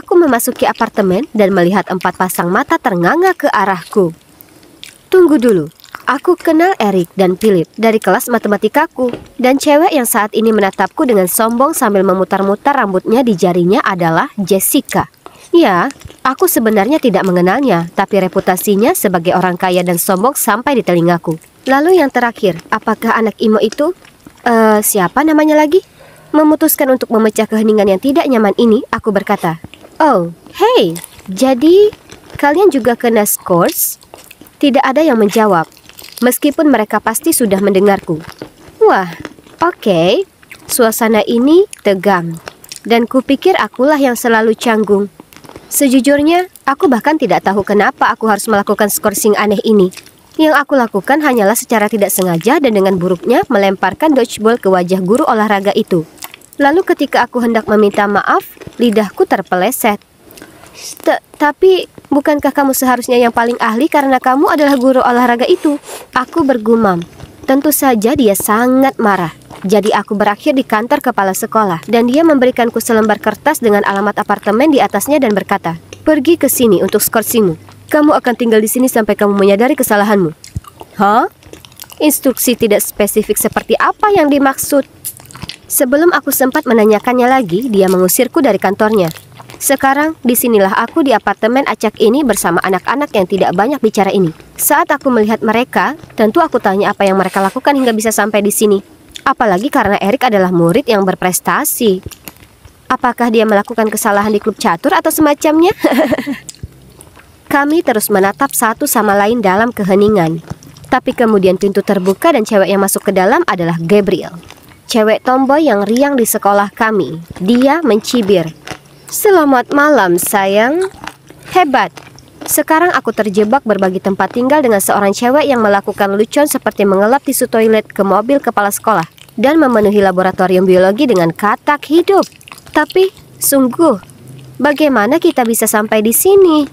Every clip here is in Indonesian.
Aku memasuki apartemen dan melihat 4 pasang mata ternganga ke arahku. Tunggu dulu. Aku kenal Eric dan Philip dari kelas matematikaku. Dan cewek yang saat ini menatapku dengan sombong sambil memutar-mutar rambutnya di jarinya adalah Jessica. Ya, aku sebenarnya tidak mengenalnya, tapi reputasinya sebagai orang kaya dan sombong sampai di telingaku. Lalu yang terakhir, apakah anak Imo itu? Siapa namanya lagi? Memutuskan untuk memecah keheningan yang tidak nyaman ini, aku berkata, "Oh, hey, jadi kalian juga kena skors?" Tidak ada yang menjawab. Meskipun mereka pasti sudah mendengarku. Wah, oke. Suasana ini tegang. Dan kupikir akulah yang selalu canggung. Sejujurnya, aku bahkan tidak tahu kenapa aku harus melakukan skorsing aneh ini. Yang aku lakukan hanyalah secara tidak sengaja dan dengan buruknya melemparkan dodgeball ke wajah guru olahraga itu. Lalu ketika aku hendak meminta maaf, lidahku terpeleset. Tapi, bukankah kamu seharusnya yang paling ahli karena kamu adalah guru olahraga itu? Aku bergumam. Tentu saja dia sangat marah. Jadi aku berakhir di kantor kepala sekolah dan dia memberikanku selembar kertas dengan alamat apartemen di atasnya dan berkata, "Pergi ke sini untuk skorsimu. Kamu akan tinggal di sini sampai kamu menyadari kesalahanmu." Hah? Instruksi tidak spesifik seperti apa yang dimaksud? Sebelum aku sempat menanyakannya lagi, dia mengusirku dari kantornya. Sekarang, disinilah aku di apartemen acak ini bersama anak-anak yang tidak banyak bicara ini. Saat aku melihat mereka, tentu aku tanya apa yang mereka lakukan hingga bisa sampai di sini. Apalagi karena Eric adalah murid yang berprestasi. Apakah dia melakukan kesalahan di klub catur atau semacamnya? Kami terus menatap satu sama lain dalam keheningan. Tapi kemudian pintu terbuka dan cewek yang masuk ke dalam adalah Gabriel. Cewek tomboy yang riang di sekolah kami. Dia mencibir. "Selamat malam, sayang." Hebat. Sekarang aku terjebak berbagi tempat tinggal dengan seorang cewek yang melakukan lucon seperti mengelap tisu toilet ke mobil kepala sekolah dan memenuhi laboratorium biologi dengan katak hidup. Tapi, sungguh, bagaimana kita bisa sampai di sini?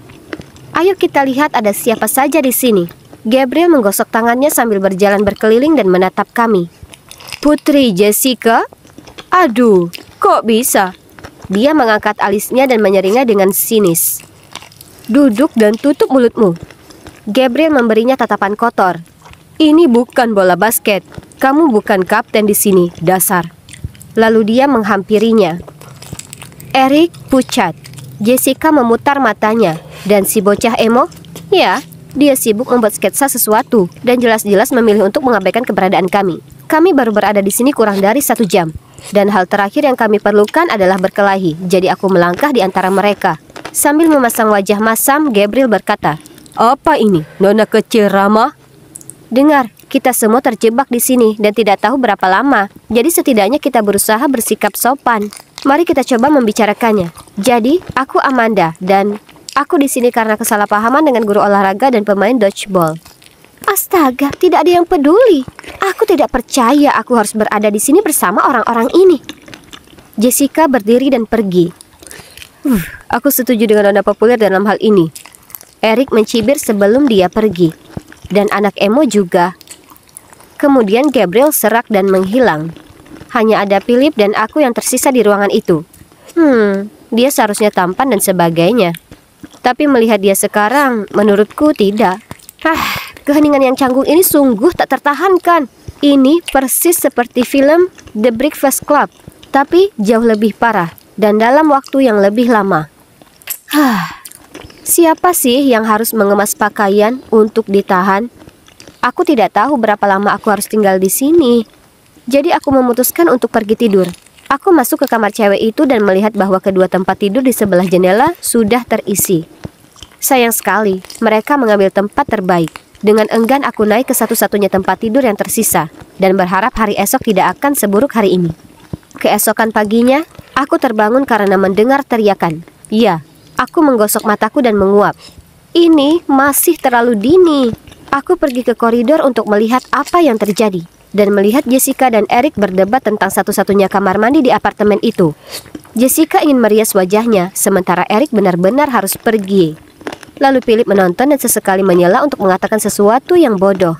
Ayo kita lihat ada siapa saja di sini. Gabriel menggosok tangannya sambil berjalan berkeliling dan menatap kami. "Putri Jessica? Aduh, kok bisa?" Dia mengangkat alisnya dan menyeringai dengan sinis. "Duduk dan tutup mulutmu." Gabriel memberinya tatapan kotor. "Ini bukan bola basket. Kamu bukan kapten di sini, dasar." Lalu dia menghampirinya. Eric pucat. Jessica memutar matanya. Dan si bocah emo? Ya, dia sibuk membuat sketsa sesuatu dan jelas-jelas memilih untuk mengabaikan keberadaan kami. Kami baru berada di sini kurang dari 1 jam. Dan hal terakhir yang kami perlukan adalah berkelahi. Jadi aku melangkah di antara mereka. Sambil memasang wajah masam, Gabriel berkata, "Apa ini, nona kecil ramah?" Dengar, kita semua terjebak di sini dan tidak tahu berapa lama. Jadi setidaknya kita berusaha bersikap sopan. Mari kita coba membicarakannya. Jadi, aku Amanda dan aku di sini karena kesalahpahaman dengan guru olahraga dan pemain dodgeball. Astaga, tidak ada yang peduli. Aku tidak percaya aku harus berada di sini bersama orang-orang ini. Jessica berdiri dan pergi. Aku setuju dengan nona populer dalam hal ini. Eric mencibir sebelum dia pergi. Dan anak emo juga. Kemudian Gabriel serak dan menghilang. Hanya ada Philip dan aku yang tersisa di ruangan itu. Dia seharusnya tampan dan sebagainya. Tapi melihat dia sekarang, menurutku tidak. Keheningan yang canggung ini sungguh tak tertahankan. Ini persis seperti film The Breakfast Club, tapi jauh lebih parah dan dalam waktu yang lebih lama. Siapa sih yang harus mengemas pakaian untuk ditahan? Aku tidak tahu berapa lama aku harus tinggal di sini. Jadi aku memutuskan untuk pergi tidur. Aku masuk ke kamar cewek itu dan melihat bahwa kedua tempat tidur di sebelah jendela sudah terisi. Sayang sekali, mereka mengambil tempat terbaik. Dengan enggan aku naik ke satu-satunya tempat tidur yang tersisa dan berharap hari esok tidak akan seburuk hari ini. Keesokan paginya, aku terbangun karena mendengar teriakan. Ya, aku menggosok mataku dan menguap. Ini masih terlalu dini. Aku pergi ke koridor untuk melihat apa yang terjadi dan melihat Jessica dan Eric berdebat tentang satu-satunya kamar mandi di apartemen itu. Jessica ingin merias wajahnya, sementara Eric benar-benar harus pergi. Lalu Philip menonton dan sesekali menyela untuk mengatakan sesuatu yang bodoh.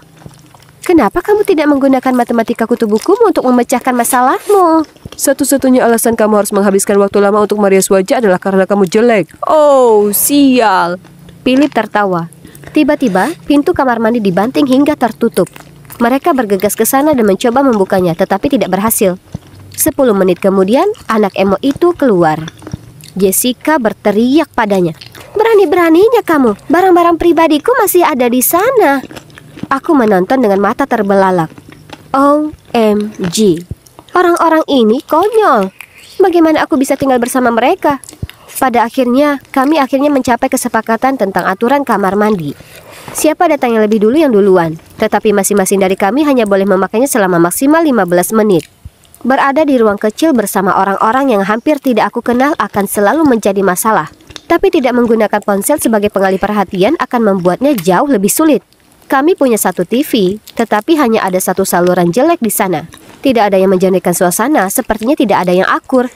"Kenapa kamu tidak menggunakan matematika kutu bukumu untuk memecahkan masalahmu?" Satu-satunya alasan kamu harus menghabiskan waktu lama untuk merias wajah adalah karena kamu jelek. Oh, sial. Philip tertawa. Tiba-tiba, pintu kamar mandi dibanting hingga tertutup. Mereka bergegas ke sana dan mencoba membukanya, tetapi tidak berhasil. 10 menit kemudian, anak emo itu keluar. Jessica berteriak padanya. Berani-beraninya kamu, barang-barang pribadiku masih ada di sana. Aku menonton dengan mata terbelalak. OMG. Orang-orang ini konyol. Bagaimana aku bisa tinggal bersama mereka? Pada akhirnya, kami mencapai kesepakatan tentang aturan kamar mandi. Siapa datang yang lebih dulu yang duluan. Tetapi masing-masing dari kami hanya boleh memakainya selama maksimal 15 menit. Berada di ruang kecil bersama orang-orang yang hampir tidak aku kenal akan selalu menjadi masalah. Tapi tidak menggunakan ponsel sebagai pengalih perhatian akan membuatnya jauh lebih sulit. Kami punya satu TV, tetapi hanya ada satu saluran jelek di sana. Tidak ada yang menjernihkan suasana, sepertinya tidak ada yang akur.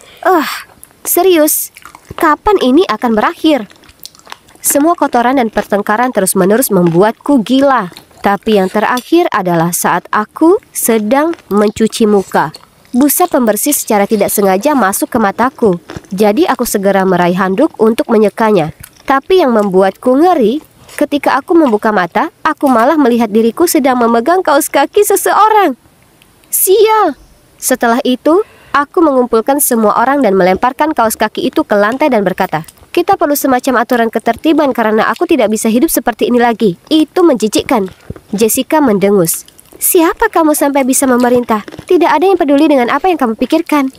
Serius, kapan ini akan berakhir? Semua kotoran dan pertengkaran terus-menerus membuatku gila. Tapi yang terakhir adalah saat aku sedang mencuci muka. Busa pembersih secara tidak sengaja masuk ke mataku. Jadi aku segera meraih handuk untuk menyekanya. Tapi yang membuatku ngeri, ketika aku membuka mata, aku malah melihat diriku sedang memegang kaos kaki seseorang. Sial! Setelah itu, aku mengumpulkan semua orang dan melemparkan kaos kaki itu ke lantai dan berkata, kita perlu semacam aturan ketertiban karena aku tidak bisa hidup seperti ini lagi. Itu menjijikkan. Jessica mendengus. Siapa kamu sampai bisa memerintah? Tidak ada yang peduli dengan apa yang kamu pikirkan.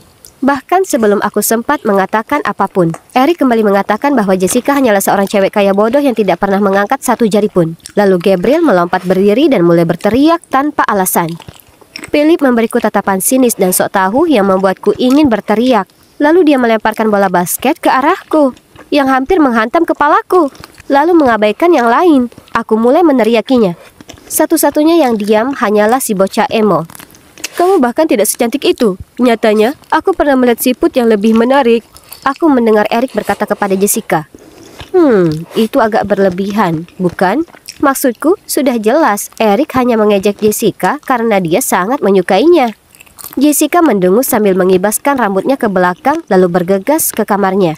Bahkan sebelum aku sempat mengatakan apapun, Eric kembali mengatakan bahwa Jessica hanyalah seorang cewek kaya bodoh yang tidak pernah mengangkat satu jari pun. Lalu Gabriel melompat berdiri dan mulai berteriak tanpa alasan. Philip memberiku tatapan sinis dan sok tahu yang membuatku ingin berteriak. Lalu dia melemparkan bola basket ke arahku, yang hampir menghantam kepalaku. Lalu mengabaikan yang lain. Aku mulai meneriakinya. Satu-satunya yang diam hanyalah si bocah emo. Kamu bahkan tidak secantik itu. Nyatanya, aku pernah melihat siput yang lebih menarik. Aku mendengar Eric berkata kepada Jessica. Itu agak berlebihan, bukan? Maksudku, sudah jelas Eric hanya mengejek Jessica karena dia sangat menyukainya. Jessica mendengus sambil mengibaskan rambutnya ke belakang lalu bergegas ke kamarnya.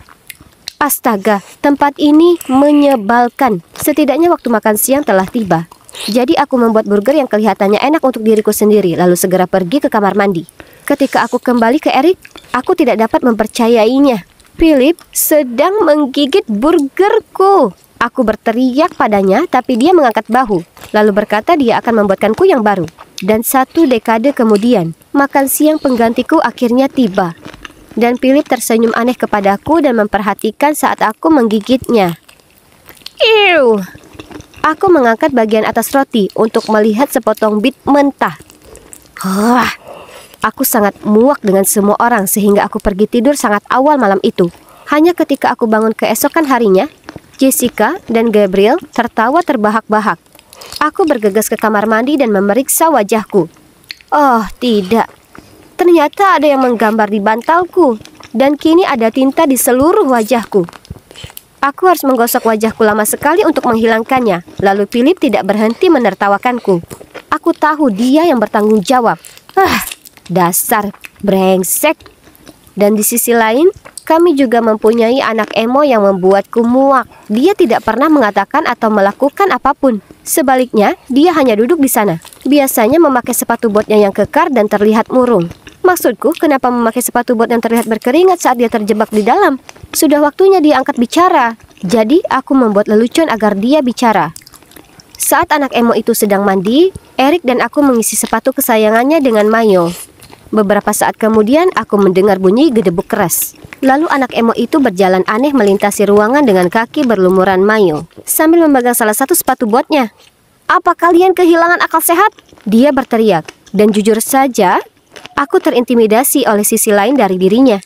Astaga, tempat ini menyebalkan. Setidaknya waktu makan siang telah tiba. Jadi aku membuat burger yang kelihatannya enak untuk diriku sendiri lalu segera pergi ke kamar mandi. Ketika aku kembali ke Eric, aku tidak dapat mempercayainya. Philip sedang menggigit burgerku. Aku berteriak padanya, tapi dia mengangkat bahu, lalu berkata dia akan membuatkanku yang baru. Dan 1 dekade kemudian, makan siang penggantiku akhirnya tiba. Dan Philip tersenyum aneh kepadaku dan memperhatikan saat aku menggigitnya. Ew! Aku mengangkat bagian atas roti untuk melihat sepotong bit mentah. Aku sangat muak dengan semua orang sehingga aku pergi tidur sangat awal malam itu. Hanya ketika aku bangun keesokan harinya, Jessica dan Gabriel tertawa terbahak-bahak. Aku bergegas ke kamar mandi dan memeriksa wajahku. Oh, tidak. Ternyata ada yang menggambar di bantalku. Dan kini ada tinta di seluruh wajahku. Aku harus menggosok wajahku lama sekali untuk menghilangkannya. Lalu Philip tidak berhenti menertawakanku. Aku tahu dia yang bertanggung jawab. Dasar brengsek. Dan di sisi lain, kami juga mempunyai anak emo yang membuatku muak. Dia tidak pernah mengatakan atau melakukan apapun. Sebaliknya, dia hanya duduk di sana. Biasanya memakai sepatu botnya yang kekar dan terlihat murung. Maksudku, kenapa memakai sepatu bot yang terlihat berkeringat saat dia terjebak di dalam? Sudah waktunya dia angkat bicara. Jadi, aku membuat lelucon agar dia bicara. Saat anak emo itu sedang mandi, Eric dan aku mengisi sepatu kesayangannya dengan mayo. Beberapa saat kemudian, aku mendengar bunyi gedebuk keras. Lalu anak emo itu berjalan aneh melintasi ruangan dengan kaki berlumuran mayo, sambil memegang salah satu sepatu botnya. Apa kalian kehilangan akal sehat? Dia berteriak. Dan jujur saja, aku terintimidasi oleh sisi lain dari dirinya.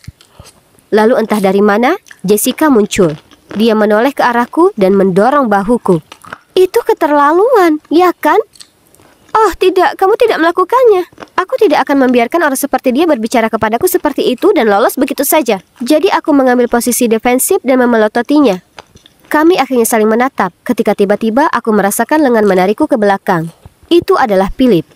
Lalu entah dari mana, Jessica muncul. Dia menoleh ke arahku dan mendorong bahuku. Itu keterlaluan, ya kan? Oh tidak, kamu tidak melakukannya. Aku tidak akan membiarkan orang seperti dia berbicara kepadaku seperti itu dan lolos begitu saja. Jadi aku mengambil posisi defensif dan memelototinya. Kami akhirnya saling menatap ketika tiba-tiba aku merasakan lengan menarikku ke belakang. Itu adalah Philip.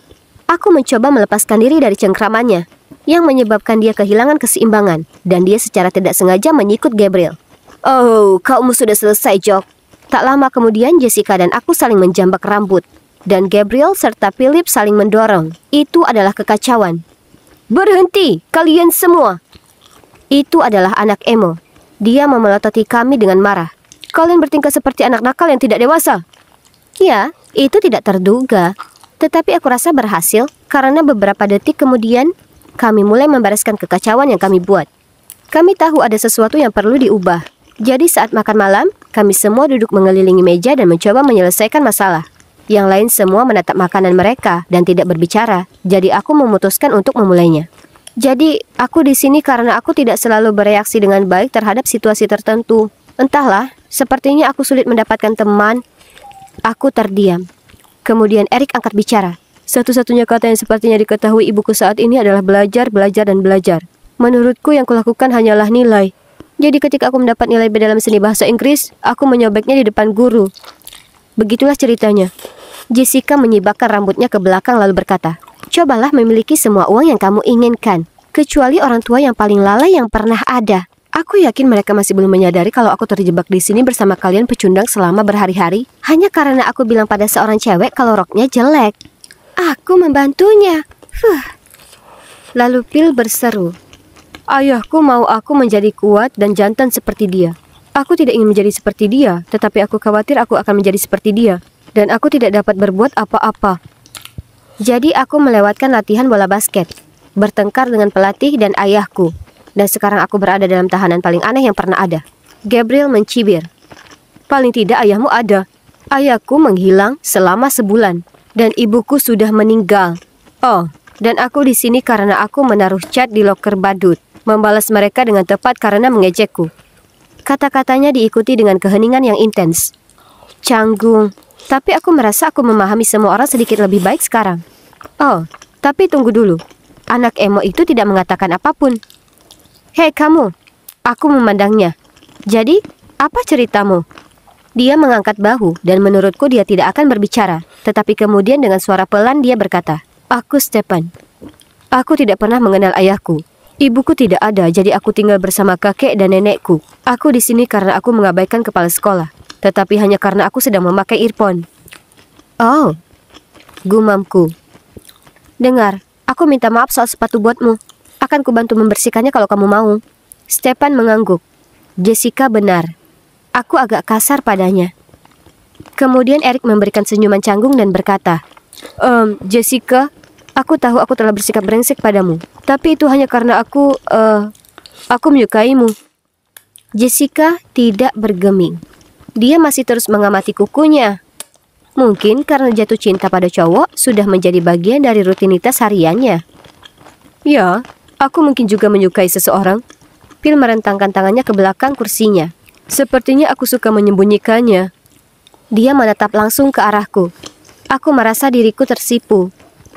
Aku mencoba melepaskan diri dari cengkramannya. yang menyebabkan dia kehilangan keseimbangan, dan dia secara tidak sengaja menyikut Gabriel. Oh, kaumu sudah selesai, Jock. Tak lama kemudian Jessica dan aku saling menjambak rambut, dan Gabriel serta Philip saling mendorong. Itu adalah kekacauan. Berhenti, kalian semua! Itu adalah anak emo. Dia memelototi kami dengan marah. Kalian bertingkah seperti anak nakal yang tidak dewasa. Ya, itu tidak terduga. Tetapi aku rasa berhasil, karena beberapa detik kemudian, kami mulai membereskan kekacauan yang kami buat. Kami tahu ada sesuatu yang perlu diubah. Jadi saat makan malam, kami semua duduk mengelilingi meja dan mencoba menyelesaikan masalah. Yang lain semua menatap makanan mereka dan tidak berbicara. Jadi aku memutuskan untuk memulainya. Jadi aku di sini karena aku tidak selalu bereaksi dengan baik terhadap situasi tertentu. Entahlah, sepertinya aku sulit mendapatkan teman. Aku terdiam. Kemudian Eric angkat bicara. Satu-satunya kata yang sepertinya diketahui ibuku saat ini adalah belajar, belajar, dan belajar. Menurutku yang kulakukan hanyalah nilai. Jadi ketika aku mendapat nilai B dalam seni bahasa Inggris, aku menyobeknya di depan guru. Begitulah ceritanya. Jessica menyibakkan rambutnya ke belakang lalu berkata, cobalah memiliki semua uang yang kamu inginkan, kecuali orang tua yang paling lalai yang pernah ada. Aku yakin mereka masih belum menyadari kalau aku terjebak di sini bersama kalian pecundang selama berhari-hari. Hanya karena aku bilang pada seorang cewek kalau roknya jelek. Aku membantunya. Lalu Phil berseru, ayahku mau aku menjadi kuat dan jantan seperti dia. Aku tidak ingin menjadi seperti dia, tetapi aku khawatir aku akan menjadi seperti dia. Dan aku tidak dapat berbuat apa-apa. Jadi aku melewatkan latihan bola basket, bertengkar dengan pelatih dan ayahku. Dan sekarang aku berada dalam tahanan paling aneh yang pernah ada. Gabriel mencibir. Paling tidak ayahmu ada. Ayahku menghilang selama sebulan. Dan ibuku sudah meninggal. Oh, dan aku di sini karena aku menaruh cat di loker badut. Membalas mereka dengan tepat karena mengejekku. Kata-katanya diikuti dengan keheningan yang intens. Canggung. Tapi aku merasa aku memahami semua orang sedikit lebih baik sekarang. Oh, tapi tunggu dulu. Anak emo itu tidak mengatakan apapun. Hei kamu, aku memandangnya. Jadi, apa ceritamu? Dia mengangkat bahu dan menurutku dia tidak akan berbicara. Tetapi kemudian dengan suara pelan dia berkata, aku Stephen. Aku tidak pernah mengenal ayahku. Ibuku tidak ada, jadi aku tinggal bersama kakek dan nenekku. Aku di sini karena aku mengabaikan kepala sekolah. Tetapi hanya karena aku sedang memakai earphone. Oh, gumamku. Dengar, aku minta maaf soal sepatu buatmu. Akan kubantu membersihkannya kalau kamu mau. Stephen mengangguk. Jessica benar. Aku agak kasar padanya. Kemudian Eric memberikan senyuman canggung dan berkata, Jessica, aku tahu aku telah bersikap brengsek padamu. Tapi itu hanya karena aku menyukaimu. Jessica tidak bergeming. Dia masih terus mengamati kukunya. Mungkin karena jatuh cinta pada cowok sudah menjadi bagian dari rutinitas hariannya. Ya, aku mungkin juga menyukai seseorang. Phil merentangkan tangannya ke belakang kursinya. Sepertinya aku suka menyembunyikannya. Dia menatap langsung ke arahku. Aku merasa diriku tersipu.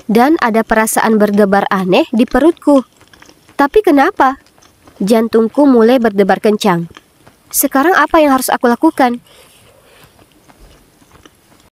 Dan ada perasaan berdebar aneh di perutku. Tapi kenapa? Jantungku mulai berdebar kencang. Sekarang apa yang harus aku lakukan?